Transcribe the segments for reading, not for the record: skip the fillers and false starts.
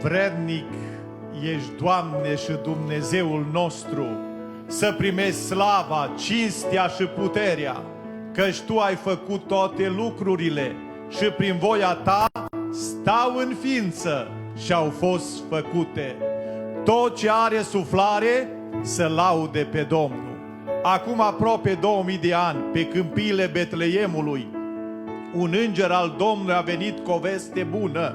Vrednic ești, Doamne, și Dumnezeul nostru, să primești slava, cinstea și puterea, căci Tu ai făcut toate lucrurile și prin voia Ta stau în ființă și au fost făcute. Tot ce are suflare să laude pe Domnul. Acum aproape 2000 de ani, pe câmpiile Betleemului, un înger al Domnului a venit cu o veste bună.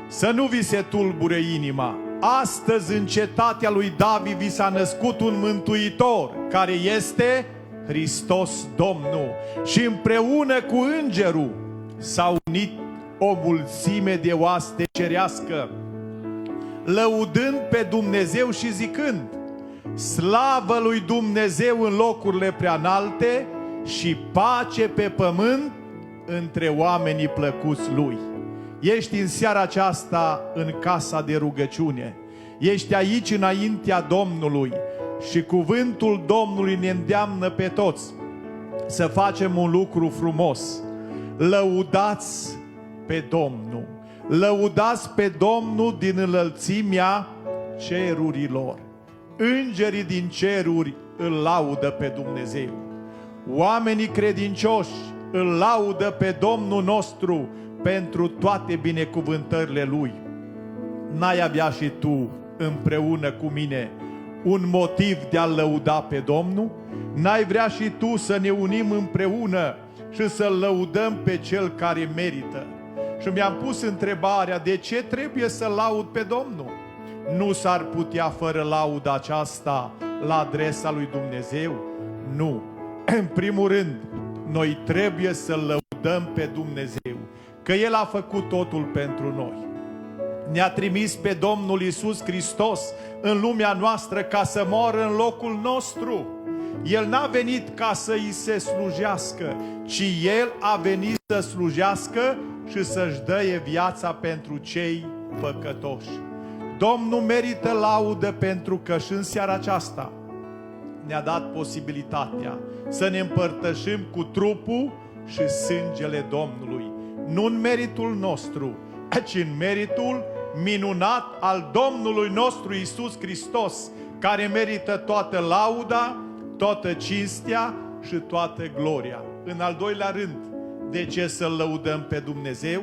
Să nu vi se tulbure inima. Astăzi în cetatea lui David vi s-a născut un mântuitor, care este Hristos Domnul. Și împreună cu îngerul s-a unit o mulțime de oaste cerească, lăudând pe Dumnezeu și zicând: slavă lui Dumnezeu în locurile preanalte și pace pe pământ între oamenii plăcuți Lui. Ești în seara aceasta în casa de rugăciune. Ești aici înaintea Domnului și cuvântul Domnului ne îndeamnă pe toți să facem un lucru frumos. Lăudați pe Domnul. Lăudați pe Domnul din înălțimea cerurilor. Îngerii din ceruri îl laudă pe Dumnezeu. Oamenii credincioși îl laudă pe Domnul nostru pentru toate binecuvântările Lui. N-ai avea și tu împreună cu mine un motiv de a lăuda pe Domnul? N-ai vrea și tu să ne unim împreună și să-L lăudăm pe Cel care merită? Și mi-am pus întrebarea: de ce trebuie să laud pe Domnul? Nu s-ar putea fără lauda aceasta la adresa lui Dumnezeu? Nu. În primul rând, noi trebuie să lăudăm pe Dumnezeu, că El a făcut totul pentru noi. Ne-a trimis pe Domnul Iisus Hristos în lumea noastră ca să moară în locul nostru. El n-a venit ca să îi se slujească, ci El a venit să slujească și să-și dăie viața pentru cei păcătoși. Domnul merită laudă pentru că și în seara aceasta ne-a dat posibilitatea să ne împărtășim cu trupul și sângele Domnului. Nu în meritul nostru, ci în meritul minunat al Domnului nostru Iisus Hristos, care merită toată lauda, toată cinstea și toată gloria. În al doilea rând, de ce să-L lăudăm pe Dumnezeu?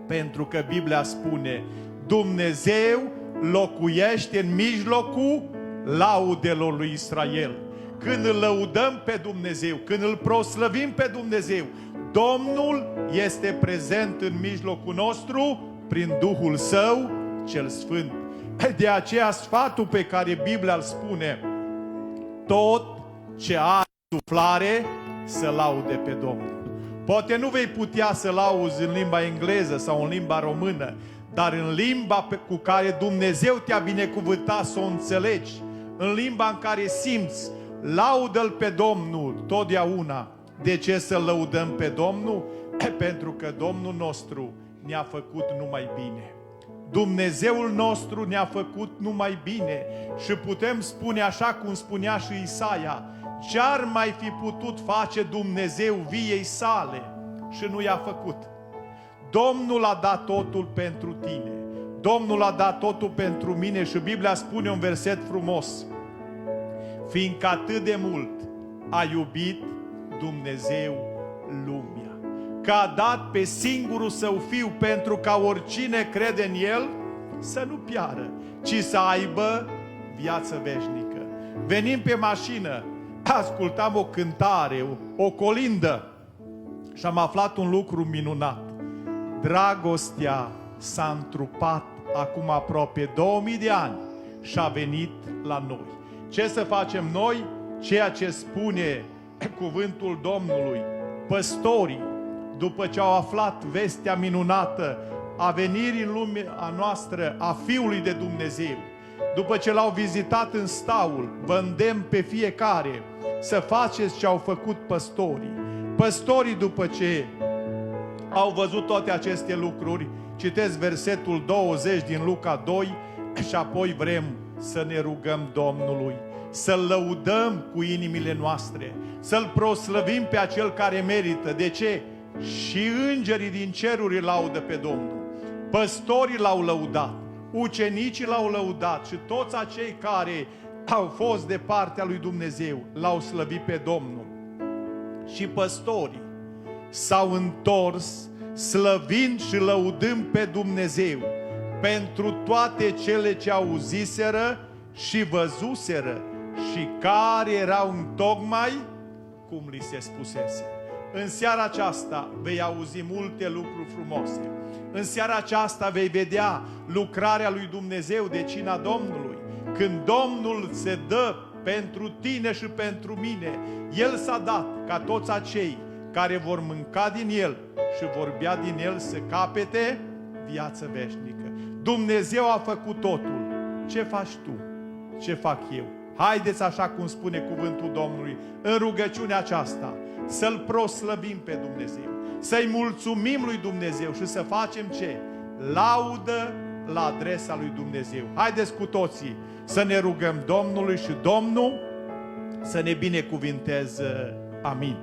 Pentru că Biblia spune: Dumnezeu locuiește în mijlocul laudelor lui Israel. Când îl lăudăm pe Dumnezeu, când îl proslăvim pe Dumnezeu, Domnul este prezent în mijlocul nostru prin Duhul Său cel Sfânt. De aceea sfatul pe care Biblia îl spune: tot ce are suflare să laude pe Domnul. Poate nu vei putea să lauzi în limba engleză sau în limba română, dar în limba cu care Dumnezeu te-a binecuvântat să o înțelegi, în limba în care simți, laudă-L pe Domnul totdeauna. De ce să lăudăm pe Domnul? Pentru că Domnul nostru ne-a făcut numai bine. Dumnezeul nostru ne-a făcut numai bine și putem spune așa cum spunea și Isaia: ce-ar mai fi putut face Dumnezeu viei sale și nu i-a făcut? Domnul a dat totul pentru tine. Domnul a dat totul pentru mine și Biblia spune un verset frumos: fiindcă atât de mult a iubit Dumnezeu lumea, că a dat pe singurul Său Fiu, pentru ca oricine crede în El să nu piară, ci să aibă viață veșnică. Venim pe mașină, ascultam o cântare, o colindă și am aflat un lucru minunat. Dragostea s-a întrupat acum aproape 2000 de ani și a venit la noi. Ce să facem noi? Ceea ce spune cuvântul Domnului. Păstorii, după ce au aflat vestea minunată a venirii în lumea noastră a Fiului de Dumnezeu, după ce L-au vizitat în staul, vă îndemn pe fiecare să faceți ce au făcut păstorii. Păstorii, după ce au văzut toate aceste lucruri, citesc versetul 20 din Luca 2 și apoi vrem să ne rugăm Domnului, să-L lăudăm cu inimile noastre, să-L proslăvim pe Acel care merită. De ce? Și îngerii din ceruri laudă pe Domnul. păstorii l-au lăudat, ucenicii l-au lăudat și toți acei care au fost de partea lui Dumnezeu l-au slăvit pe Domnul. Și păstorii s-au întors slăvind și lăudând pe Dumnezeu pentru toate cele ce auziseră și văzuseră și care erau întocmai cum li se spusese. În seara aceasta vei auzi multe lucruri frumoase. În seara aceasta vei vedea lucrarea lui Dumnezeu de cina Domnului. Când Domnul se dă pentru tine și pentru mine, El s-a dat ca toți acei care vor mânca din El și vor bea din El să capete viață veșnică. Dumnezeu a făcut totul. Ce faci tu? Ce fac eu? Haideți, așa cum spune cuvântul Domnului, în rugăciunea aceasta, să-L proslăvim pe Dumnezeu, să-i mulțumim lui Dumnezeu și să facem ce? Laudă la adresa lui Dumnezeu. Haideți cu toții să ne rugăm Domnului și Domnul să ne binecuvinteze. Amin.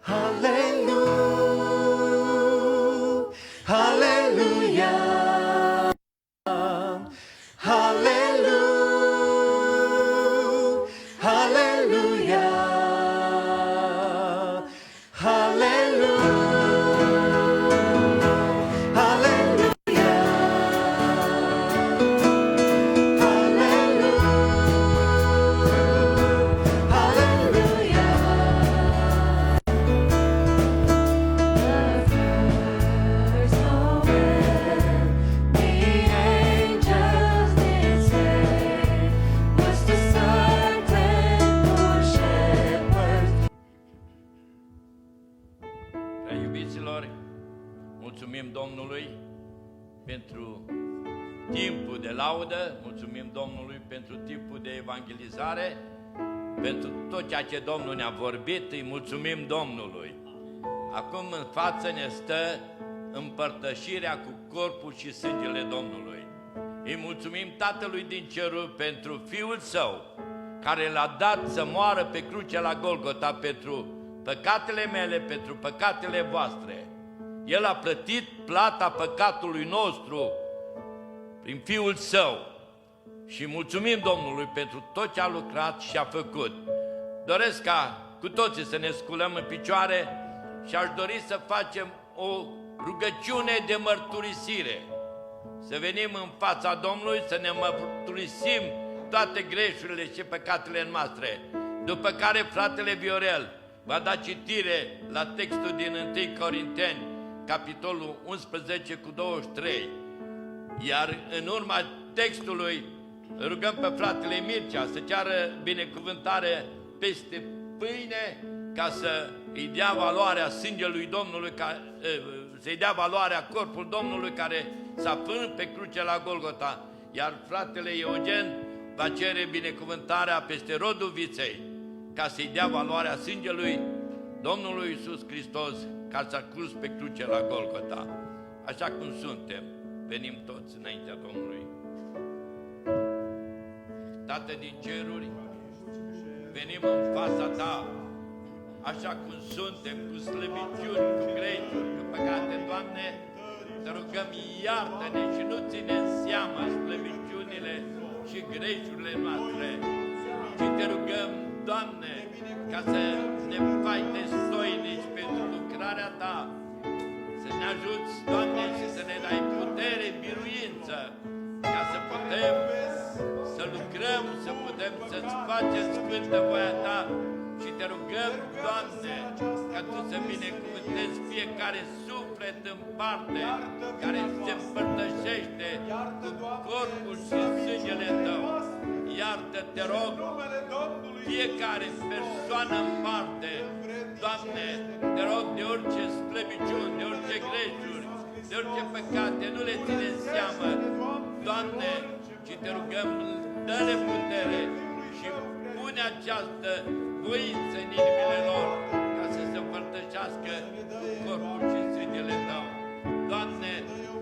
Hallelujah, hallelujah, hallelujah, hallelujah, Iubiților, mulțumim Domnului pentru timpul de laudă, mulțumim Domnului pentru timpul de evangelizare, pentru tot ceea ce Domnul ne-a vorbit, îi mulțumim Domnului. Acum în față ne stă împărtășirea cu corpul și sângele Domnului. Îi mulțumim Tatălui din cerul pentru Fiul Său, care l-a dat să moară pe cruce la Golgota pentru păcatele mele, pentru păcatele voastre. El a plătit plata păcatului nostru prin Fiul Său. Și mulțumim Domnului pentru tot ce a lucrat și a făcut. Doresc ca cu toții să ne sculăm în picioare și aș dori să facem o rugăciune de mărturisire. Să venim în fața Domnului, să ne mărturisim toate greșurile și păcatele noastre. După care fratele Viorel va da citire la textul din 1 Corinteni, capitolul 11 cu 23. Iar în urma textului rugăm pe fratele Mircea să ceară binecuvântare peste pâine, ca să îi dea valoarea sângelui Domnului, să-i dea valoarea corpul Domnului care s-a frânt pe cruce la Golgota. Iar fratele Eugen va cere binecuvântarea peste rodul viței, ca să-i dea valoarea sângelui Domnului Iisus Hristos, care s-a cruz pe cruce la Golgota. Așa cum suntem, venim toți înaintea Domnului. Tată din ceruri, venim în fața Ta, așa cum suntem, cu slăbiciuni, cu greșuri, cu păcate, Doamne, Te rugăm, iartă-ne și nu ține în seamă slăbiciunile și greșurile noastre, ci Te rugăm, Doamne, ca să ne faci destoinici pentru lucrarea Ta, să ne ajuți, Doamne, și să ne dai putere, biruință, ca să putem să lucrăm, să putem să-ți facem sfântă voia Ta. Și Te rugăm, Doamne, ca Tu să binecuvântezi fiecare suflet în parte care se împărtășește cu corpul și sângele Tău. Iartă, Te rog, fiecare persoană în parte, Doamne, Te rog, de orice slăbiciuni, de orice greșuri, de orice păcate, nu le ține în seamă, Doamne, ci Te rugăm, dă-le putere și pune această voință în inimile lor, ca să se împărtășească corpul și sângele Tău. Doamne,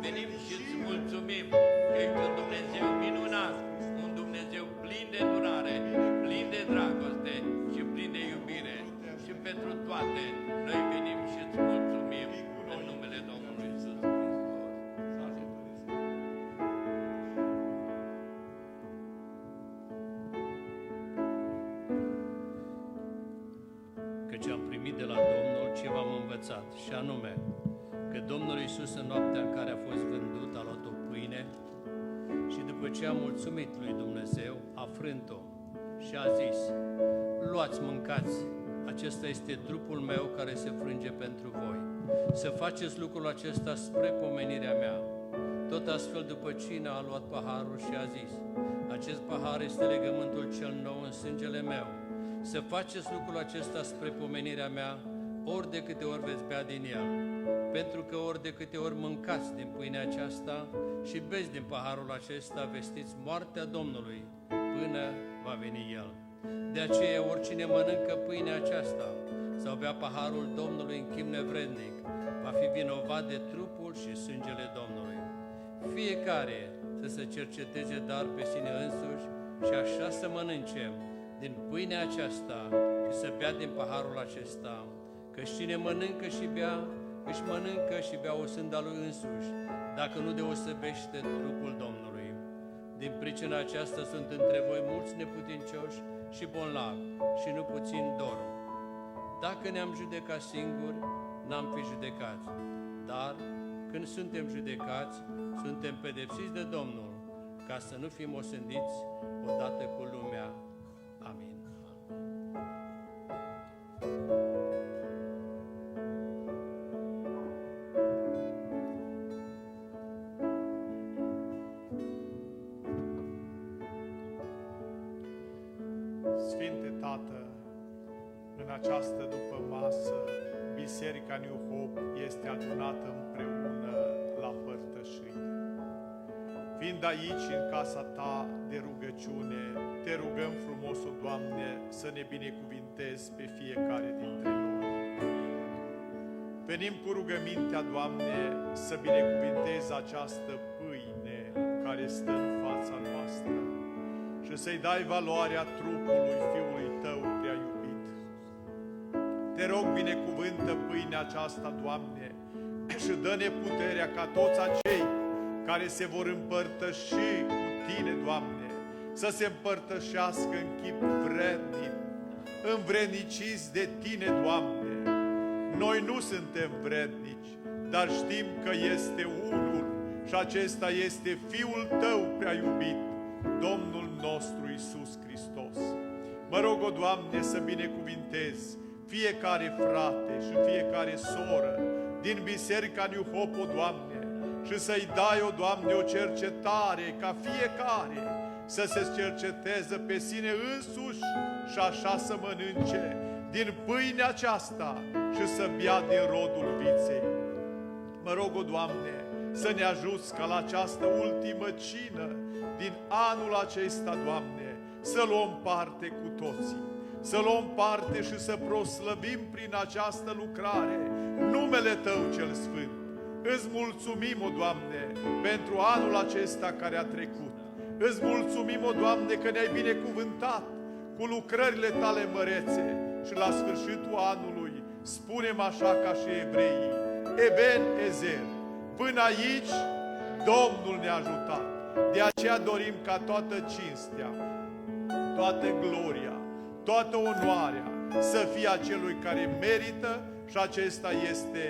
venim și îți mulțumim că ești un Dumnezeu minunat, un Dumnezeu plin de durare, plin de dragoste și plin de iubire. Și pentru toate, noi venim și îți mulțumim în numele Domnului Iisus Hristos. Căci am primit de la Domnul ce v-am învățat, și anume că Domnul Iisus în noaptea în care a fost vândut a luat o pâine și după ce a mulțumit lui Dumnezeu, a frânt-o și a zis: luați, mâncați, acesta este trupul meu care se frânge pentru voi. Să faceți lucrul acesta spre pomenirea mea. Tot astfel, după cină, a luat paharul și a zis: acest pahar este legământul cel nou în sângele meu. Să faceți lucrul acesta spre pomenirea mea, ori de câte ori veți bea din el. Pentru că ori de câte ori mâncați din pâinea aceasta și beți din paharul acesta, vestiți moartea Domnului până va veni El. De aceea, oricine mănâncă pâinea aceasta sau bea paharul Domnului în chip nevrednic, va fi vinovat de trupul și sângele Domnului. Fiecare să se cerceteze dar pe sine însuși și așa să mănânce din pâinea aceasta și să bea din paharul acesta, că cine mănâncă și bea, își mănâncă și bea o sânda lui însuși, dacă nu deosebește trupul Domnului. Din pricina aceasta sunt între voi mulți neputincioși și bolnavi și nu puțin dorm. Dacă ne-am judecat singuri, n-am fi judecați, dar când suntem judecați, suntem pedepsiți de Domnul, ca să nu fim osândiți odată cu lumea. Amin. Sfinte Tată, în această dupămasă, Biserica New Hope este adunată împreună la părtășie. Fiind aici, în casa Ta de rugăciune, Te rugăm frumos, o Doamne, să ne binecuvintezi pe fiecare dintre noi. Venim cu rugămintea, Doamne, să binecuvintezi această pâine care stă în fața noastră și să-i dai valoarea trupului Fiului Tău prea iubit. Te rog, binecuvântă pâinea aceasta, Doamne, și dă-ne puterea ca toți acei care se vor împărtăși cu Tine, Doamne, să se împărtășească în chip vrednic, învredniciți de Tine, Doamne. Noi nu suntem vrednici, dar știm că este unul și acesta este Fiul Tău prea iubit, Domnul nostru Iisus Hristos. Mă rog, o Doamne, să binecuvintezi fiecare frate și fiecare soră din Biserica New Hope, o Doamne, și să-i dai, o Doamne, o cercetare ca fiecare să se cerceteze pe sine însuși și așa să mănânce din pâinea aceasta și să bea din rodul viței. Mă rog, o Doamne, să ne ajuți ca la această ultimă cină din anul acesta, Doamne, să luăm parte cu toții, să luăm parte și să proslăvim prin această lucrare numele Tău cel Sfânt. Îți mulțumim, o Doamne, pentru anul acesta care a trecut. Îți mulțumim, o Doamne, că ne-ai binecuvântat cu lucrările Tale mărețe și la sfârșitul anului spunem așa ca și evreii: Eben Ezer, până aici Domnul ne-a ajutat. De aceea dorim ca toată cinstea, toată gloria, toată onoarea să fie a celui care merită, și acesta este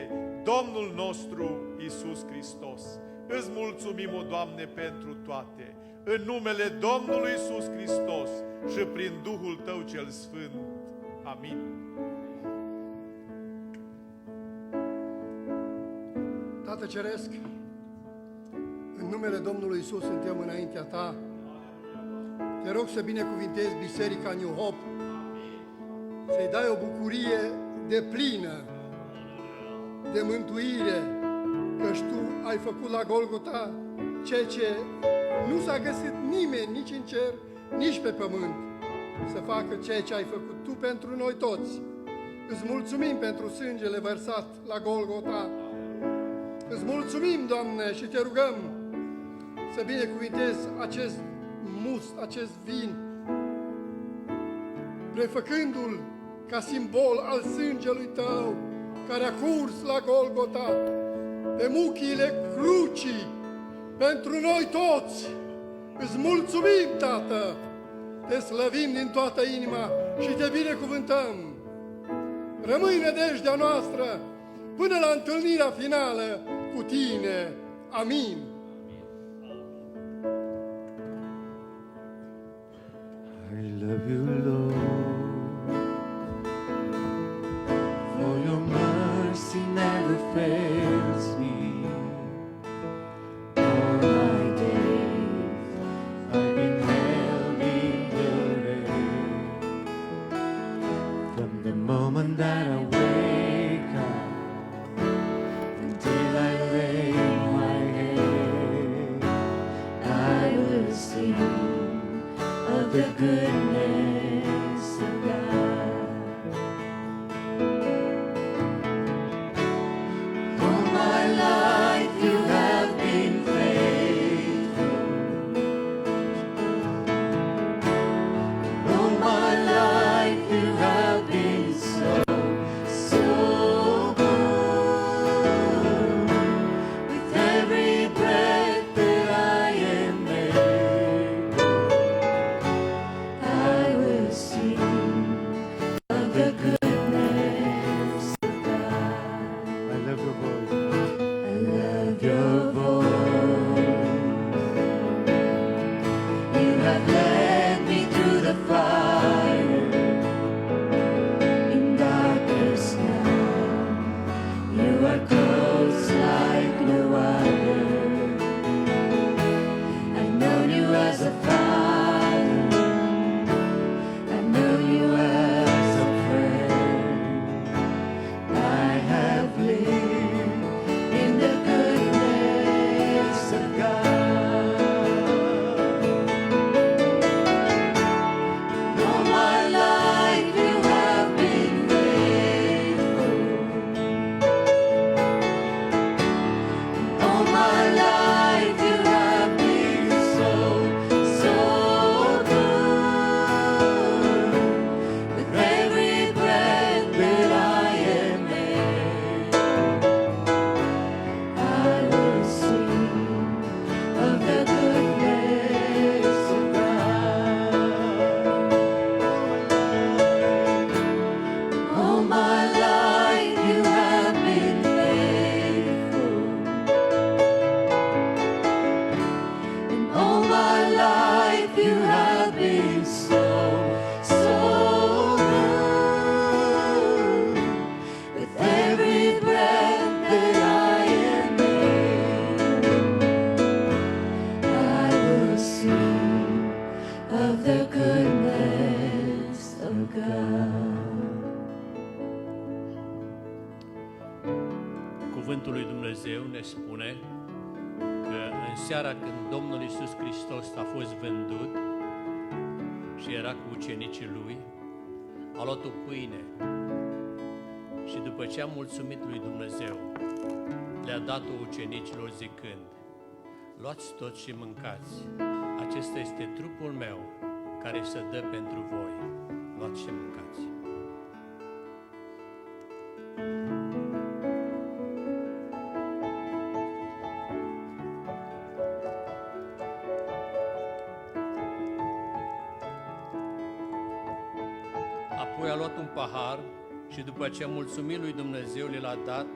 Domnul nostru Iisus Hristos. Îți mulțumim, o Doamne, pentru toate. În numele Domnului Iisus Hristos și prin Duhul Tău cel Sfânt. Amin. Tată Ceresc, în numele Domnului Iisus suntem înaintea Ta. Te rog să binecuvintezi Biserica New Hope, să-i dai o bucurie deplină de mântuire, căci Tu ai făcut la Golgota ceea ce nu s-a găsit nimeni, nici în cer, nici pe pământ, să facă ceea ce ai făcut Tu pentru noi toți. Îți mulțumim pentru sângele vărsat la Golgota. Îți mulțumim, Doamne, și Te rugăm să binecuvintezi acest must, acest vin, prefăcându-l ca simbol al sângelui Tău, care a curs la Golgota, pe muchiile crucii, pentru noi toți. Îți mulțumim, Tată, Te slăvim din toată inima și Te binecuvântăm. Rămâi nădejdea noastră până la întâlnirea finală cu Tine. Amin. I love you, Lord, for your mercy never fails me. All my days I've been held in your hand. From the moment that I wake up until I lay my head, I will sing of the goodness of God. All my life you have been faithful. All my life you have been so, so good. With every breath that I am made, I will sing of the goodness of God. I love your voice. I love your voice. You have led me through the fire in darkest night. You are close like no other. I've known you as a father. I know you as a friend. I have lived in the goodness of God. All my life you have been faithful. All my life you have been so, so good. With every breath that I am made, I will sing of the goodness of God. All my life you have been faithful. că în seara când Domnul Iisus Hristos a fost vândut și era cu ucenicii Lui, a luat o pâine și după ce a mulțumit lui Dumnezeu, le-a dat-o ucenicilor zicând: luați toți și mâncați, acesta este trupul meu care se dă pentru voi, luați și mâncați. Apoi a luat un pahar și după ce a mulțumit lui Dumnezeu, le-a dat,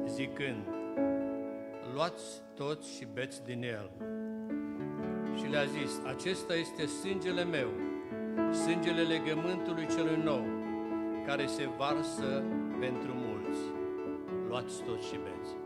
zicând: luați toți și beți din el. Și le-a zis: acesta este sângele meu, sângele legământului celui nou, care se varsă pentru mulți. Luați toți și beți.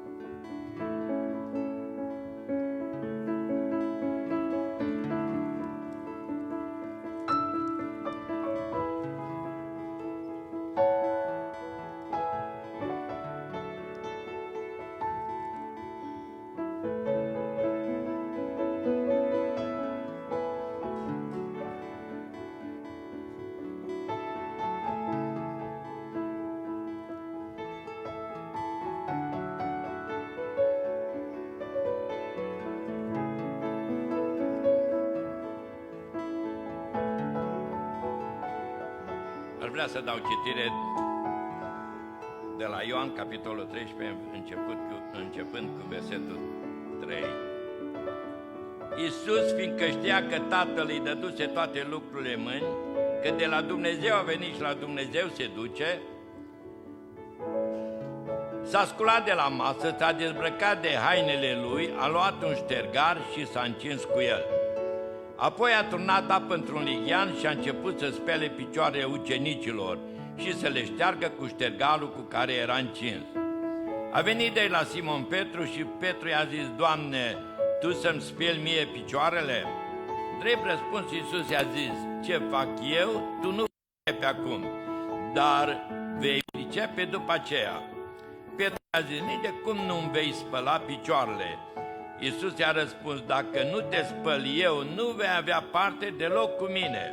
Aș vrea să dau citire de la Ioan, capitolul 13, începând cu versetul 3. Iisus, fiindcă știa că Tatăl îi dăduse toate lucrurile în mâini, că de la Dumnezeu a venit și la Dumnezeu se duce, s-a sculat de la masă, s-a dezbrăcat de hainele lui, a luat un ștergar și s-a încins cu el. Apoi a turnat apă într-un lighean și a început să spele picioarele ucenicilor și să le șteargă cu ștergarul cu care era încins. A venit de la Simon Petru și Petru i-a zis: Doamne, Tu să-mi speli mie picioarele? Drept răspuns, Iisus i-a zis: ce fac eu, tu nu vei pe acum, dar vei pricepe după aceea. Petru a zis: nici de cum nu-mi vei spăla picioarele. Iisus i-a răspuns: dacă nu te spăl eu, nu vei avea parte deloc cu mine.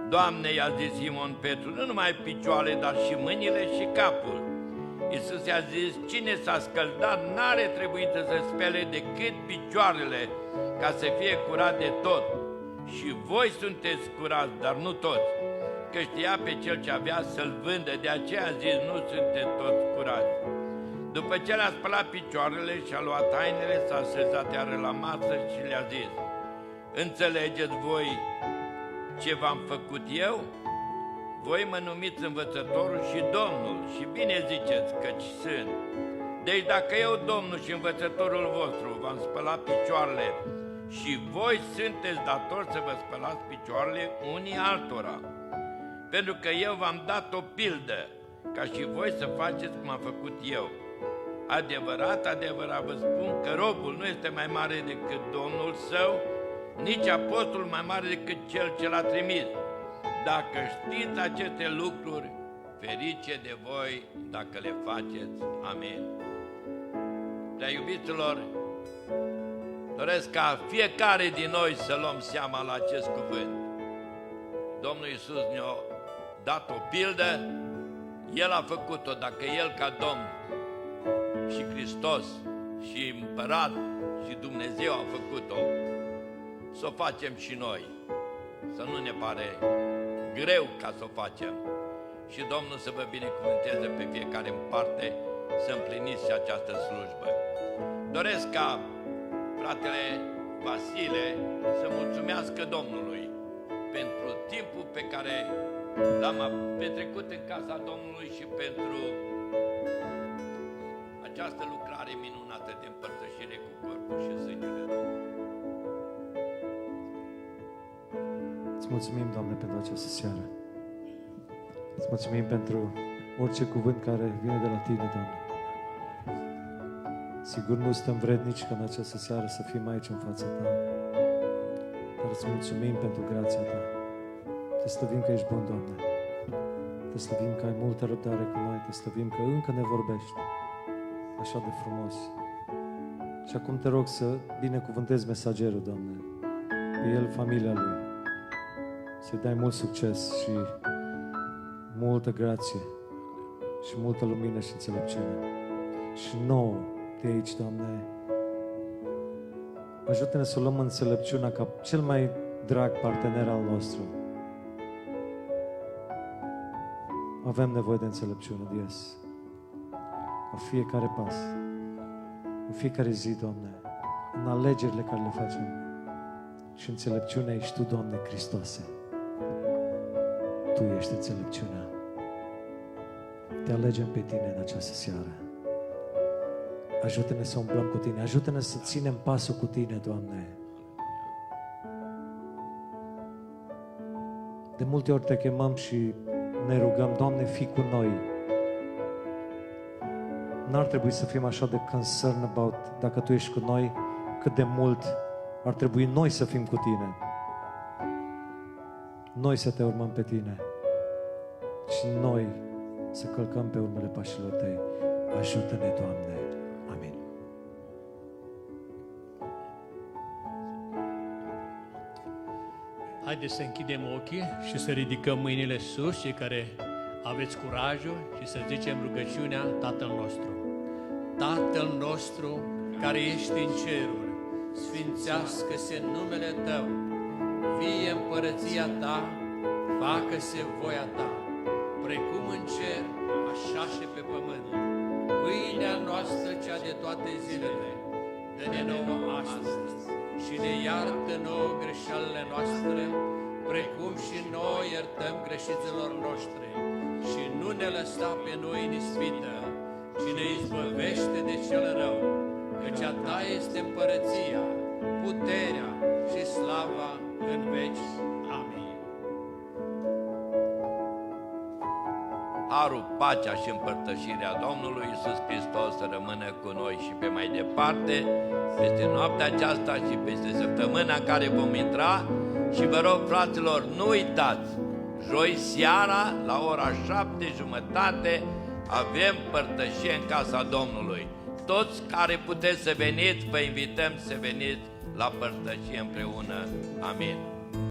Doamne, i-a zis Simon Petru, nu numai picioarele, dar și mâinile și capul. Iisus i-a zis: cine s-a scăldat n-are trebuință să spele decât picioarele, ca să fie curat de tot. Și voi sunteți curați, dar nu toți, că știa pe cel ce avea să-l vândă, de aceea a zis: nu sunteți toți curați. După ce le-a spălat picioarele și a luat hainele, s-a așezat iară la masă și le-a zis: înțelegeți voi ce v-am făcut eu? Voi mă numiți învățătorul și Domnul și bine ziceți, căci sunt. Deci dacă eu, Domnul și învățătorul vostru, v-am spălat picioarele, și voi sunteți datori să vă spălați picioarele unii altora. Pentru că eu v-am dat o pildă, ca și voi să faceți cum am făcut eu. Adevărat, adevărat vă spun că robul nu este mai mare decât Domnul său, nici apostolul mai mare decât cel ce l-a trimis. Dacă știți aceste lucruri, ferice de voi dacă le faceți. Amin. Prea iubiților, doresc ca fiecare din noi să luăm seama la acest cuvânt. Domnul Iisus ne-a dat o pildă, El a făcut-o, dacă El ca Domn și Hristos și Împărat și Dumnezeu a făcut-o, să o facem și noi, să nu ne pare greu ca să o facem. Și Domnul să vă binecuvânteze pe fiecare în parte să împliniți această slujbă. Doresc ca fratele Vasile să mulțumească Domnului pentru timpul pe care l-am petrecut în casa Domnului și pentru această lucrare minunată de împărtășire cu corpul și sângele Domnului. Îți mulțumim, Doamne, pentru această seară. Îți mulțumim pentru orice cuvânt care vine de la Tine, Doamne. Sigur nu suntem vrednici ca în această seară să fim aici în fața Ta, dar îți mulțumim pentru grația Ta. Te slăvim că ești bun, Doamne. Te slăvim că ai multă răbdare cu noi. Te slăvim că încă ne vorbești așa de frumos. Și acum te rog să binecuvântezi mesagerul, Doamne, pe el, familia lui, să-i dai mult succes și multă grație și multă lumină și înțelepciune. Și nouă de aici, Doamne, ajută-ne să luăm înțelepciunea ca cel mai drag partener al nostru. Avem nevoie de înțelepciune, Dies. La fiecare pas, în fiecare zi, Doamne, în alegerile care le facem. Și înțelepciunea ești Tu, Doamne Hristoase. Tu ești înțelepciunea. Te alegem pe Tine în această seară. Ajută-ne să umblăm cu Tine. Ajută-ne să ținem pasul cu Tine, Doamne. De multe ori Te chemăm și ne rugăm, Doamne, fii cu noi. N-ar trebui să fim așa de concerned about dacă Tu ești cu noi, cât de mult ar trebui noi să fim cu Tine. Noi să Te urmăm pe Tine. Și noi să călcăm pe urmele pașilor Tăi. Ajută-ne, Doamne. Amin. Haideți să închidem ochii și să ridicăm mâinile sus, cei care aveți curajul, și să zicem rugăciunea Tatăl nostru. Tatăl nostru care ești în ceruri, sfințească-se numele Tău, vie împărăția Ta, facă-se voia Ta, precum în cer, așa și pe pământ. Pâinea noastră cea de toate zilele, dă-ne nouă astăzi și ne iartă nouă greșelile noastre, precum și noi iertăm greșiților noștri. Și nu ne lăsa pe noi în ispită, ci ne izbăvește de cel rău, căci a Ta este împărăția, puterea și slava în veci. Amin. Harul, pacea și împărtășirea Domnului Iisus Hristos să rămână cu noi și pe mai departe, peste noaptea aceasta și peste săptămâna în care vom intra. Și vă rog, fraților, nu uitați, joi seara, la ora 7:30, avem părtășie în casa Domnului. Toți care puteți să veniți, vă invităm să veniți la părtășie împreună. Amin.